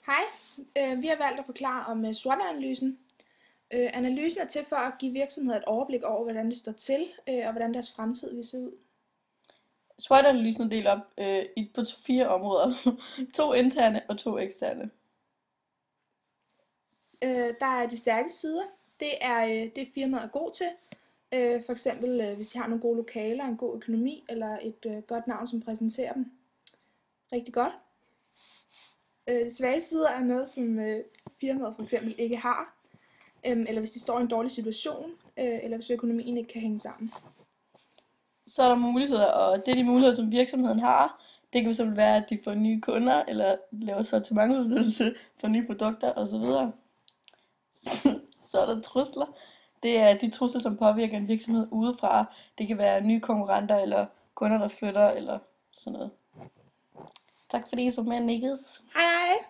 Hej, vi har valgt at forklare om SWOT-analysen. Analysen er til for at give virksomheder et overblik over, hvordan det står til, og hvordan deres fremtid vil se ud. SWOT-analysen er delt op på 4 områder. 2 interne og 2 eksterne. Der er de stærke sider. Det er det firmaet er god til. For eksempel hvis de har nogle gode lokaler, en god økonomi eller et godt navn, som præsenterer dem rigtig godt. De svage sider er noget, som firmaet for eksempel ikke har. Eller hvis de står i en dårlig situation, eller hvis økonomien ikke kan hænge sammen. Så er der muligheder, og det er de muligheder, som virksomheden har. Det kan fx være, at de får nye kunder, eller laver sortimentsudvidelse for nye produkter osv. Så er der trusler. Det er de trusler, som påvirker en virksomhed udefra. Det kan være nye konkurrenter, eller kunder, der flytter, eller sådan noget. Tak fordi I så med, Nikkes. Hej hej!